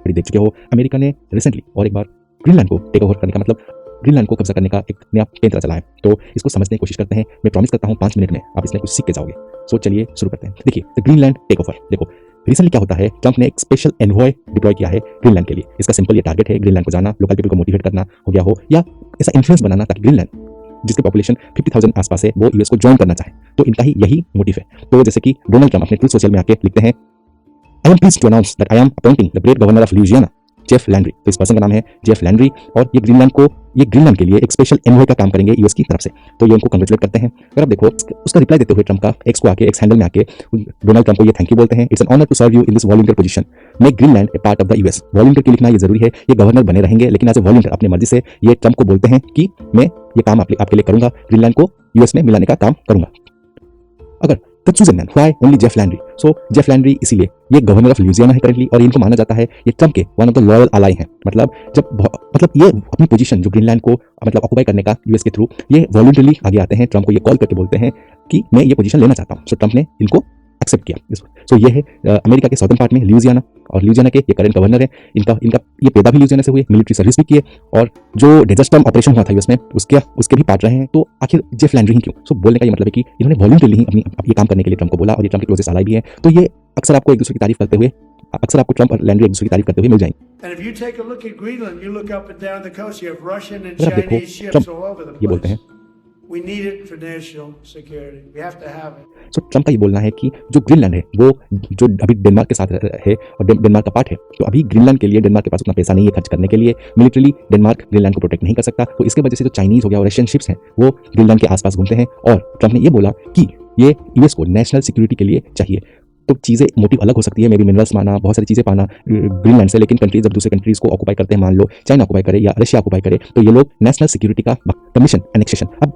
Already देख चुके हो, अमेरिका ने रिसेंटली और एक बार ग्रीनलैंड को टेक ओवर करने का मतलब ग्रीनलैंड को कब्जा करने का एक नया पेंतरा चला है। तो इसको समझने की कोशिश करते हैं। मैं प्रॉमिस करता हूँ 5 मिनट में आप इसमें कुछ सीख के जाओगे। सो चलिए शुरू करते हैं। देखिए ग्रीनलैंड टेक ओवर। देखो रिसेंटली क्या होता है, ट्रंप ने एक स्पेशल एनवॉय डिप्लॉय किया है ग्रीनलैंड के लिए। इसका सिंपल ये टारगेट है, ग्रीनलैंड को जाना, लोकल पीपल को मोटिवेट करना हो गया हो या ऐसा इन्फ्लुएंस बनाना ताकि ग्रीनलैंड जिसकी पॉपुलेशन 50,000 आसपास है वो यूएस को ज्वाइन करना चाहे। तो इनका ही यही मोटिव है। तो जैसे कि डोनाल्ड ट्रंप अपने ट्रूथ सोशल में आके लिखते हैं, I am pleased to announce that I am appointing the great governor of Louisiana Jeff Landry. तो इस पर्सन का नाम है जेफ लैंड्री और ये ग्रीनलैंड के लिए एक स्पेशल एनवॉय का काम करेंगे यूएस की तरफ से। तो ये उनको कंग्रेचुलेट करते हैं। अगर आप देखो उसका रिप्लाई देते हुए ट्रंप का एक्स को आके एक्स हैंडल में आके डोनाल्ड ट्रंप को ये थैंक यू बोलते हैं। It's an honour to serve you in this volunteer position, make Greenland a part of the US. Volunteer के लिखना ये जरूरी है, ये गवर्नर बने रहेंगे लेकिन एज ए वॉलंटियर अपनी मर्जी से ये ट्रंप को बोलते हैं कि मैं ये काम आपके लिए करूंगा, ग्रीनलैंड को यूएस में मिलाने का काम करूंगा। अगर the chosen man why only Jeff Landry, so Jeff Landry इसीलिए ये गवर्नर ऑफ लुइजियाना है करेंटली और इनको माना जाता है ये ट्रंप के one of the loyal ally हैं। मतलब ये अपनी पोजीशन जो ग्रीनलैंड को मतलब ऑक्युपाई करने का यूएस के थ्रू ये वॉलंटरली आगे आते हैं, ट्रंप को ये कॉल करके बोलते हैं कि मैं ये पोजीशन लेना चाहता हूँ। सो ट्रंप ने इनको एक्सेप्ट किया। सो ये है अमेरिका के साउथर्न पार्ट में लुइजियाना और लुइजियाना के ये करंट गवर्नर है। इनका ये पैदा भी लुइजियाना से हुए, मिलिट्री सर्विस भी किए और जो डेजर्ट स्टॉर्म ऑपरेशन हुआ था यूएस में उसके भी पार्ट रहे हैं। तो आखिर जेफ लैंड्री ही क्यों? सो बोलने का ये मतलब है कि इन्होंने वॉलंटरली ही अपनी ये काम करने के लिए ट्रंप को बोला और ये ट्रंप के क्लोजेस्ट अलाई भी है। तो ये अक्सर आपको एक दूसरे की तारीफ करते हुए ट्रंप और लैंड्री एक दूसरे की तारीफ करते हुए मिल जाएंगे। अगर आप देखो ट्रंप ये बोलते हैं We need it for national security. We have to have it. So Trump का ये बोलना है कि जो ग्रीनलैंड है वो जो अभी डेनमार्क के साथ है और डेनमार्क का पार्ट है, तो अभी ग्रीनलैंड के लिए डेनमार्क के पास उतना पैसा नहीं है खर्च करने के लिए। मिलिट्रली डेनमार्क ग्रीनलैंड को प्रोटेक्ट नहीं कर सकता। तो इसके वजह से जो चाइनीज हो गया और रशियन शिप्स हैं वो ग्रीनलैंड के आसपास घूमते हैं और ट्रंप ने ये बोला कि ये यूएस को नेशनल सिक्योरिटी के लिए चाहिए। तो चीज़ें मोटिव अलग हो सकती है, मे बी मिनरल्स पाना, बहुत सारी चीज़ें पाना ग्रीनलैंड से, लेकिन कंट्रीज जब दूसरे कंट्रीज को ऑक्युपाई करते हैं, मान लो चाइना ऑक्युपाई करे या रशिया ऑक्युपाई करे, तो ये लोग नेशनल सिक्योरिटी का परमिशन एनेक्सेशन। अब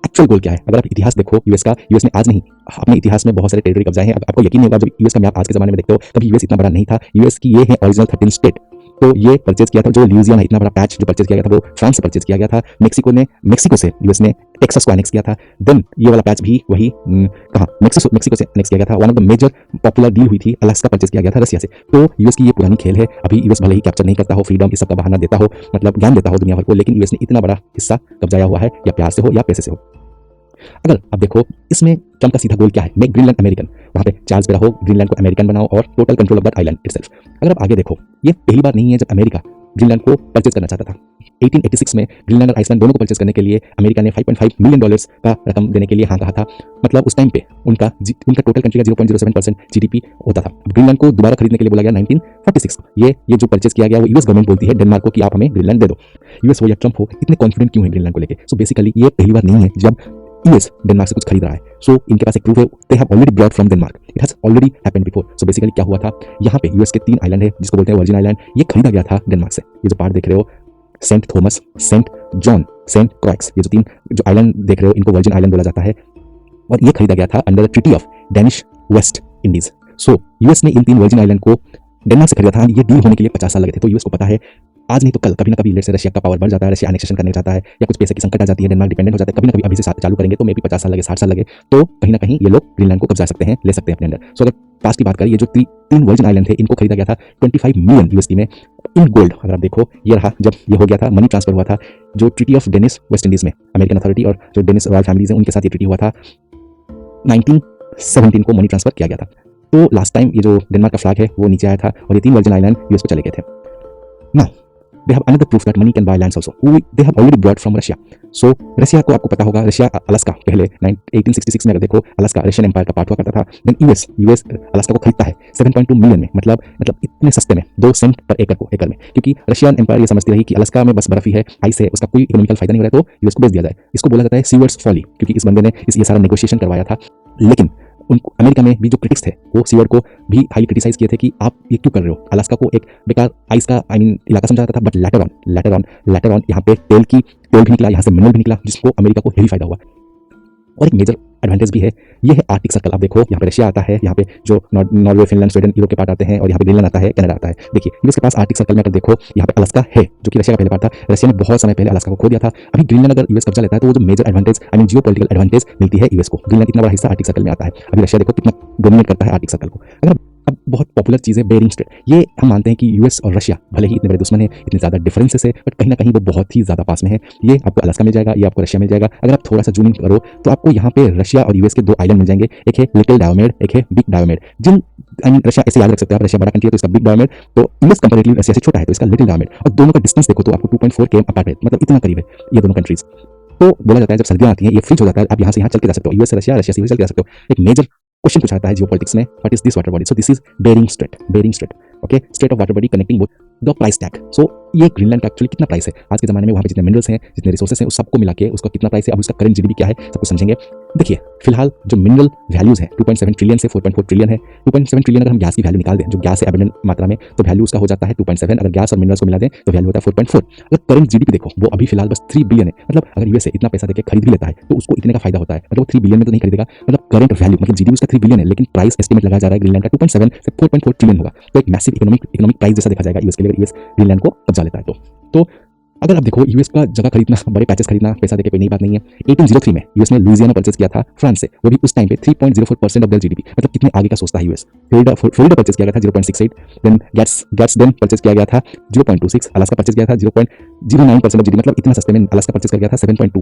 एक्चुअल गोल क्या है? अगर आप इतिहास देखो यूएस ने आज नहीं अपने इतिहास में बहुत सारे टेरिटरी कब्जाए हैं। आपको यकीन नहीं होगा जब यूएस का मैप आज के जमाने में देखते हो कभी यूएस इतना बड़ा नहीं था। यूएस की ये है ओरिजिनल 13 स्टेट। तो ये परचेज किया था जो लुइजियाना इतना बड़ा पैच जो परचेज किया गया था वो फ्रांस से परचेज किया गया था। मेक्सिको से यूएस ने टेक्सास को एनेक्स किया था। देन ये वाला पैच भी वही कहाँ मेक्सिको से एनेक्स किया गया था। One of the major popular deal हुई थी, अलास्का परचेज किया गया था रशिया से। तो यूएस की ये पुरानी खेल है। अभी यूएस भले ही कैप्चर नहीं करता हो, फ्रीडम इस सब का बहाना देता हो, मतलब ज्ञान देता हो दुनिया भर को, लेकिन यूएस ने इतना बड़ा हिस्सा कब्जाया हुआ है, या प्यार से हो या पैसे से हो। अगर आप देखो इसमें ट्रंप का सीधा गोल क्या है, मेक ग्रीनलैंड अमेरिकन। वहां पे चार्ल्स पे रहो, ग्रीनलैंड को अमेरिकन बनाओ और total control of that island itself. अगर आप आगे देखो ये पहली बार नहीं है जब अमेरिका ग्रीनलैंड को परचेज करना चाहता था। 1886 में ग्रीनलैंड और आइसलैंड दोनों को परचेज करने के लिए अमेरिका ने $5.5 मिलियन का रकम देने के लिए हाँ कहा था। मतलब उस टाइम पे उनका टोटल कंट्री का 0.07% जीडीपी होता था। ग्रीनलैंड को दोबारा खरीदने के लिए बोला गया 1946। ये जो परचेज किया गया वो यूएस गवर्नमेंट बोलती है डेनमार्क को कि आप हमें ग्रीनलैंड दे दो। यूएस हो या ट्रंप हो इतने कॉन्फिडेंट क्यों है ग्रीनलैंड को लेके? सो बेसिकली ये पहली बार नहीं है जब यूएस डेनमार्क से कुछ खरीद रहा है। सो इनके पास एक प्रूफ है, they have already brought from Denmark, it has already happened before. So basically क्या हुआ था, यहाँ पे यूएस के 3 आइलैंड है जिसको बोलते हैं वर्जिन आइलैंड, ये खरीदा गया था डेनमार्क से। ये जो पार्ट देख रहे हो Saint Thomas, Saint John, Saint Croix, ये जो 3 जो आइलैंड देख रहे हो इनको वर्जिन आइलैंड बोला जाता है और ये खरीदा गया था under the treaty of Danish West Indies. So US ने इन 3 वर्जिन आइलैंड को डेनमार्क से खरीदा था। ये डील होने के लिए 50 साल लगे थे। तो यूएस को पता है आज नहीं तो कल कभी ना कभी से रशिया का पावर बढ़ जाता है, रशिया एनेक्सेशन करने चाहता है या कुछ पैसे की संकट आ जाती है, डेनमार्क डिपेंडेंट हो जाता है, कभी ना कभी अभी से चालू करेंगे तो मे भी 50 साल लगे, 60 साल लगे, तो कहीं ना कहीं ये लोग ग्रीनलैंड को कब्जा सकते हैं, ले सकते हैं अपने अंदर। सो अगर पास्ट की बात करें, ये जो 3 वर्जिन आइलैंड थे इनको खरीदा गया था 25 मिलियन यूएसडी में इन गोल्ड। अगर आप देखो ये रहा जब ये हो गया था, मनी ट्रांसफर हुआ था जो treaty of Danish West Indies में अमेरिकन अथॉरिटी और जो डेनिस रॉयल फैमिलीज हैं उनके साथ ये ट्रीटी हुआ था। 1917 को मनी ट्रांसफर किया गया था। तो लास्ट टाइम ये जो डेनमार्क का फ्लैग है वो नीचे आया था और ये 3 वर्जिन आइलैंड यूएस को चले गए थे। Now they have another proof that money can buy lands also, who they have already brought from Russia. So Russia को आपको पता होगा, रशिया अलास्का पहले 1866 में अगर देखो अलास्का रशियन एम्पायर का पार्ट हुआ करता था। देन यूएस अलास्का को खरीदता है 7.2 मिलियन में, मतलब इतने सस्ते में 2 सेंट पर एकड़ में, क्योंकि रशियन एम्पायर ये समझती रही कि अलास्का में बस बर्फ ही है, आइस है, उसका कोई इकोनॉमिकल फायदा नहीं हो रहा है, तो यूएस को बेच दिया जाए। इसको बोला जाता है सीवर्ड्स फॉली, क्योंकि इस बंदे ने ये सारा नेगोशिएशन करवाया था। लेकिन उनको अमेरिका में भी जो क्रिटिक्स थे वो सीवर्ड को भी हाईली क्रिटिसाइज किए थे कि आप ये क्यों कर रहे हो, अलास्का को एक बेकार आइस का इलाका समझा जाता था। बट लेटर ऑन यहाँ पे तेल भी निकला, यहाँ से मिनरल भी निकला, जिसको अमेरिका को हेवी फायदा हुआ। और एक मेजर एडवांटेज भी है, ये है आर्टिक सर्कल। आप देखो यहाँ पे रशिया आता है, यहाँ पे जो नॉर्वे, फिनलैंड, स्वीडन, यूरोप के पार्ट आते हैं और यहाँ पे ग्रीनलैंड आता है, कनाडा आता है। देखिए यूएस के पास आर्टिक सर्कल में अगर देखो यहाँ पे अलास्का है जो कि रशिया का पहले पार्ट था। रशिया ने बहुत समय पहले अलास्का को खो दिया था। अभी ग्रीनलैंड अगर यूएस कब्जा लेता है तो वो जो मेजर एडवांटेज जियोपॉलिटिकल एडवांटेज मिलती है यूएस को। ग्रीनलैंड इतना बड़ा हिस्सा आर्टिक सर्कल में आता है। अभी रशिया देखो कितना डोमिनेट करता है आर्टिक सर्कल को। अगर अब बहुत पॉपुलर चीज़ है बेरिंग स्ट्रेट। ये हम मानते हैं कि यूएस और रशिया भले ही इतने बड़े दुश्मन हैं, इतने ज़्यादा डिफरेंसेस है, बट कहीं ना कहीं वो बहुत ही ज़्यादा पास में है। ये आपको अलास्का मिल जाएगा, ये आपको रशिया मिल जाएगा। अगर आप थोड़ा सा जूम इन करो तो आपको यहाँ पे रशिया और यूएस के दो आइलैंड मिल जाएंगे, एक है लिटिल डायोमेड, एक है बिग डायोमेड। जिन रशिया ऐसे याद रख सकते हैं आप, रशिया बड़ा कंट्री है तो इसका बिग डायोमेड, तो यूएस कंपैरेटिवली रशिया से छोटा है तो इसका लिटिल डायोमेड। और दोनों का डिस्टेंस देखो तो आपको 2.4 km अपार्ट है, मतलब इतना करीब है ये दोनों कंट्रीज। तो बोला जाता है जब सर्दियां आती हैं ये फ्रीज हो जाता है, आप यहाँ से यहाँ चल के जा सकते हो, यूएस से रशिया, रशिया से यूएस चल के जा सकते हो। एक मेजर क्वेश्चन पूछा जाता है जियोपॉलिटिक्स में, what is this water body? So this is Bering Strait, Bering Strait, okay, strait of water body connecting both the price tag. So ये ग्रीनलैंड का एक्चुअली कितना प्राइस है आज के जमाने में, वहाँ पे जितने मिनरल्स हैं, जितने रिसोर्सेस हैं, उस सबको मिला के उसका कितना प्राइस है, अब उसका करंट जीडीपी क्या है, सब कुछ समझेंगे। देखिए फिलहाल जो मिनरल वैल्यूज है 2.7 ट्रिलियन से 4.4 ट्रिलियन है। 2.7 ट्रिलियन अगर हम गैस की वैल्यू निकाल दें, जो गैस है एबंडेंट मात्रा में, तो वैल्यू उसका हो जाता है 2.7। अगर गैस और मिनरल्स को मिला दें तो वैल्यू होता है 4.4। अगर करंट जीडीपी देखो वो अभी फिलहाल बस 3 बिलियन है। मतलब अगर यूएस इतना पैसा देके खरीद भी लेता है तो उसको इतने का फायदा होता है, मतलब वो 3 बिलियन में तो नहीं खरीदेगा। मतलब करंट वैल्यू मतलब जीडीपी उसका 3 बिलियन है, लेकिन प्राइस एस्टिमेट लगाया जा रहा है ग्रीनलैंड का 2.7 से 4.4 ट्रिलियन होगा। तो एक मैसिव इकोनॉमिक प्राइस जैसा देखा जाएगा यूएस के लिए, यूएस ग्रीनलैंड को कब्जा लेता है तो अगर आप देखो यूएस का जगह खरीदना, बड़े पैचेस खरीदना पैसा देके कोई नई बात नहीं है। 1803 में यूएस ने लुइसियाना परचेज किया था फ्रांस से, वो भी उस टाइम पे 3.04% ऑफ देयर जीडीपी, मतलब कितने आगे का सोचता है यूएस। फ्लोरिडा परचेज किया गया था 0.68, देन गैट्सडेन परचेज किया गया था 0.26, अलास्का परचेज किया था 0.09% ऑफ जीडीपी, मतलब इतना सस्ते में अलास्का परचेज कर गया था 7.2।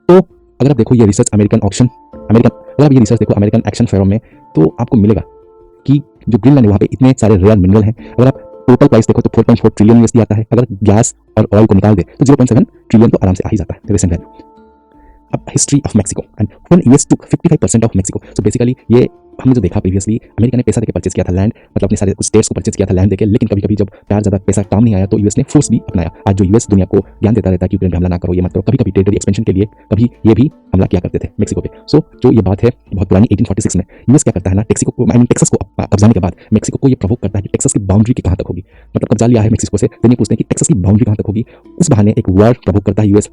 तो अगर आप देखो ये रिसर्च अगर आप ये रिसर्च देखो अमेरिकन एक्शन फोरम में, तो आपको मिलेगा कि जो ग्रीनलैंड है वहाँ पे इतने सारे रेयर मिनरल हैं। अगर आप टोटल प्राइस देखो तो 4.4 ट्रिलियन यूएसडी आता है। अगर गैस और ऑयल को निकाल दे तो 0.7 ट्रिलियन तो आराम से आ ही जाता है रिसेंट वैल्यू। अब history of Mexico and when US took 55% of Mexico. So basically ये हमने जो देखा प्रीवियसली, अमेरिका ने पैसा देके परचेज किया था लैंड, मतलब अपने सारे स्टेट्स को परचेज किया था लैंड देके, लेकिन कभी कभी जब प्यार ज़्यादा पैसा काम नहीं आया तो यूएस ने फोर्स भी अपनाया। आज जो यूएस दुनिया को ज्ञान देता रहता है कि यूक्रेन पे हमला ना करो, ये मत करो, कभी कभी टेरिटरी एक्सपेंशन के लिए कभी ये भी हमला किया करते थे मेक्सिको पे। सो जो ये बात है बहुत पुरानी 1846 में यूएस क्या करता है ना, टेक्सास को कब्जाने के बाद मेक्सिको को ये प्रोवोक करता है कि टेक्सास की बाउंड्री कहाँ तक होगी, मतलब कब्जा लिया है मेक्सिको से, तो ये पूछते हैं कि टेक्सास की बाउंड्री कहाँ तक होगी। उस बहाने एक वार प्रोवोक करता है यूएस।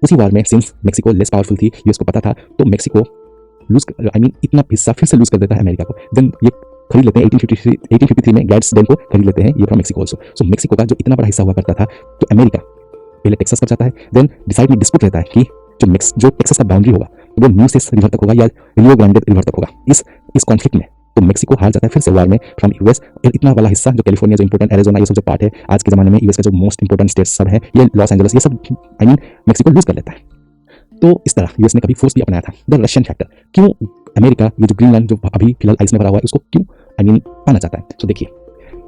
उसी वार में सिंस मेक्सिको लेस पावरफुल थी, यूएस को पता था, तो मेक्सिको इतना हिस्सा फिर से लूज कर देता है अमेरिका को। देन ये खरीद लेते हैं 1853 में गैट्सडेन को खरीद लेते हैं ये from Mexico also. So Mexico का जो इतना बड़ा हिस्सा हुआ करता था तो अमेरिका पहले टेक्सास कर जाता है। देन डिसाइड में डिस्प्यूट रहता है कि जो टेक्सास का बाउंड्री होगा वो न्यूसेस रिवर तक होगा या रियो ग्रांडे रिवर तक होगा। इस कॉन्फ्लिक्ट में तो मेक्सिको हार जाता है फिर से वार में फ्रॉम यूएस। और इतना वाला हिस्सा जो कैलिफोर्निया, जो इंपोर्टेंट एरिजोना, ये सब जो पार्ट है आज के जमाने में यूएस का जो मोस्ट इंपोर्टेंट स्टेट सब है, ये लॉस एंजलिस, ये सब मेक्सिको लूज कर लेता है। तो इस तरह यूएस ने कभी फोर्स भी अपनाया था। द रशियन फैक्टर, क्यों अमेरिका ये जो ग्रीनलैंड जो अभी फिलहाल आइस में भरा हुआ है उसको क्यों पाना चाहता है। तो देखिए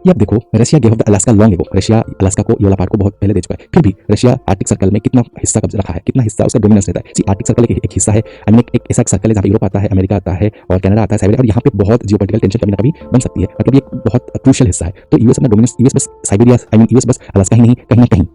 ये आप देखो, Russia gave the Alaska long ago, Russia Alaska को ये वाला पार्ट को बहुत पहले दे चुका है, फिर भी रशिया आर्टिक सर्कल में कितना हिस्सा कब्जा रखा है, कितना हिस्सा उसका डोमिनेंस रहता है। आर्टिक सर्कल एक हिस्सा है, एक ऐसा सर्कल है जहाँ पे यूरोप आता है, अमेरिका आता है और कनाडा आता है, साइबेरिया, और यहाँ पे बहुत जियोपॉलिटिकल टेंशन कभी ना कभी बन सकती है। मतलब ये बहुत क्रूशियल हिस्सा है। तो यूएस अपना डोमिनेंस, यूएस बस साइबेरिया यूएस बस अलास्का ही नहीं, कहीं ना कहीं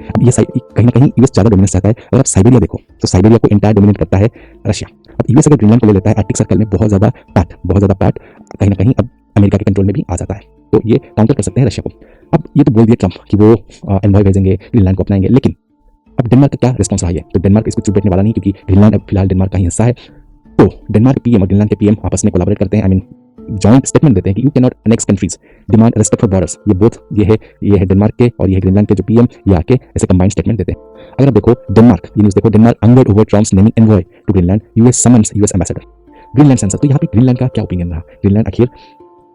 अब ये कहीं ना कहीं यूएस ज़्यादा डोमिनेंस चाहता है। अगर आप साइबेरिया देखो तो साइबेरिया को एंटायर डोमिनेट करता है रशिया। अब यूएस अगर ग्रीनलैंड को ले लेता है आर्टिक सर्कल में बहुत ज़्यादा पार्ट कहीं ना कहीं अब अमेरिका के कंट्रोल में भी आ जाता है। तो ये काउंटर कर सकते हैं रशिया को। अब ये तो बोल दिया ट्रंप कि वो एनवॉय भेजेंगे, ग्रीनलैंड को अपनाएंगे, लेकिन अब डेनमार्क का क्या रिस्पॉन्स रहा है? तो डेनमार्क इसको चुप बैठने वाला नहीं, क्योंकि ग्रीनलैंड अब फिलहाल डेनमार्क का ही हिस्सा है। तो डेनमार्क पीएम और ग्रीनलैंड के पीएम आपस में कोलैबोरेट करते हैं, जॉइंट स्टेटमेंट देते हैं कि you can not annex countries, demand respect for borders. ये है डेनमार्क के और ये है ग्रीनलैंड के जो पीएम, ये आके ऐसे कंबाइंड स्टेटमेंट देते हैं। अगर आप देखो डेनमार्क, ये न्यूज़ देखो, Denmark angered over Trump's naming envoy to Greenland, US summons US ambassador, Greenland censor. तो यहाँ पे ग्रीनलैंड का क्या ओपिनियन रहा, ग्रीनलैंड आखिर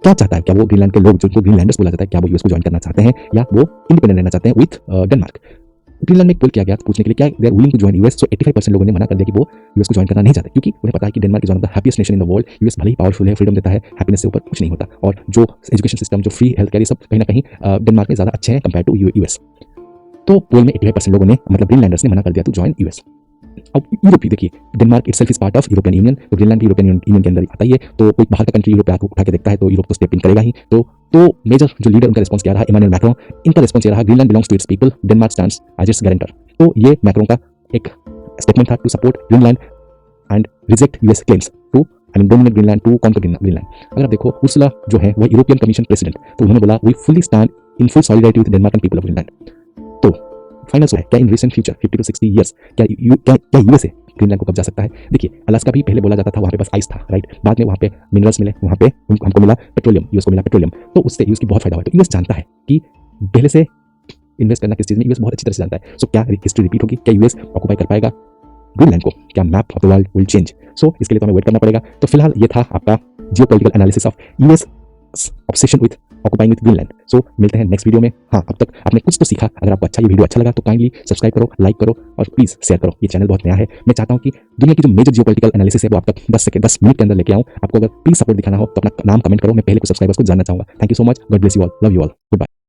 क्या चाहता है? क्या वो ग्रीनलैंड के लोग जिनको ग्रीनलैंडर्स बोला जाता है, क्या वो यूएस को ज्वाइन करना चाहते हैं या वो इंडिपेंडेंट रहना चाहते हैं विथ डेनमार्क? ग्रीनलैंड में एक पोल किया गया पूछने के लिए क्या they are willing to join US. So 85% लोगों ने मना कर दिया कि वो यूएस को ज्वाइन करना नहीं चाहते, क्योंकि उन्हें पता है कि Denmark is one of the happiest nation in the world. US भले ही पावरफुल है, फ्रीडम देता है, हैप्पीनेस से ऊपर कुछ नहीं होता, और जो एजुकेशन सिस्टम, जो फ्री हेल्थ केयर, सब कहीं ना कहीं डेनमार्क में ज़्यादा अच्छे हैं कंपेयर टू यूएस। तो पोल में 85% लोगों ने, मतलब ग्रीनलैंडर्स ने मना कर दिया टू ज्वाइन यूएस। अब यूरोप देखिए, Denmark itself is part of European union, तो ग्रीनलैंड भी यूरोपियन यूनियन के अंदर आता ही है। तो कोई बाहर का कंट्री यूरोप पे आके उठा के देखता है तो यूरोप तो स्टेप इन करेगा ही। तो मेजर जो लीडर उनका रिस्पॉन्स क्या रहा, इमानुएल मैक्रोन, इनका रिस्पॉन्स ये रहा, Greenland belongs to its people, Denmark stands as its guarantor. तो ये मैक्रोन का एक स्टेटमेंट था to support Greenland and reject US claims to dominate Greenland, to conquer Greenland. अगर आप देखो उर्सुला जो है वो यूरोपियन कमीशन प्रेसिडेंट, तो उन्होंने बोला we fully stand in full solidarity with Denmark and people of Greenland. तो फाइनल है क्या in recent future 50 to 60 years क्या यूएस है ग्रीनलैंड को कब्जा सकता है? देखिए अलास्का भी पहले बोला जाता था वहाँ पे बस आइस था, राइट, बाद में वहाँ पे मिनरल्स मिले, वहाँ पे हमको मिला पेट्रोलियम, यूएस को मिला पेट्रोलियम, तो उससे यूएस की बहुत फायदा हुआ। तो यूएस जानता है कि पहले से इन्वेस्ट करना किस चीज़ में, यूएस बहुत अच्छी तरह से जानता है। सो क्या हिस्ट्री रिपीट होगी? क्या यूएस ऑक्यूपाई कर पाएगा ग्रीनलैंड को? क्या map of the world will change? So इसके लिए तो हमें वेट करना पड़ेगा। तो फिलहाल ये था आपका geopolitical analysis of US obsession with occupying with Greenland. So मिलते हैं नेक्स्ट वीडियो में। हाँ, अब तक आपने कुछ तो सीखा। अगर आपको अच्छा ये वीडियो अच्छा लगा तो काइंडली सब्सक्राइब करो, लाइक करो और प्लीज शेयर करो। ये चैनल बहुत नया है, मैं चाहता हूँ कि दुनिया की जो मेजर जियोपॉलिटिकल एनालिसिस है वो आप तक 10 मिनट के अंदर लेके आऊँ। आपको अगर प्लीज सपोर्ट दिखाना हो तो अपना नाम कमेंट करो, मैं पहले कुछ सब्सक्राइबर्स को जानना चाहूंगा। Thank you so much, God bless you all, love you all, good bye.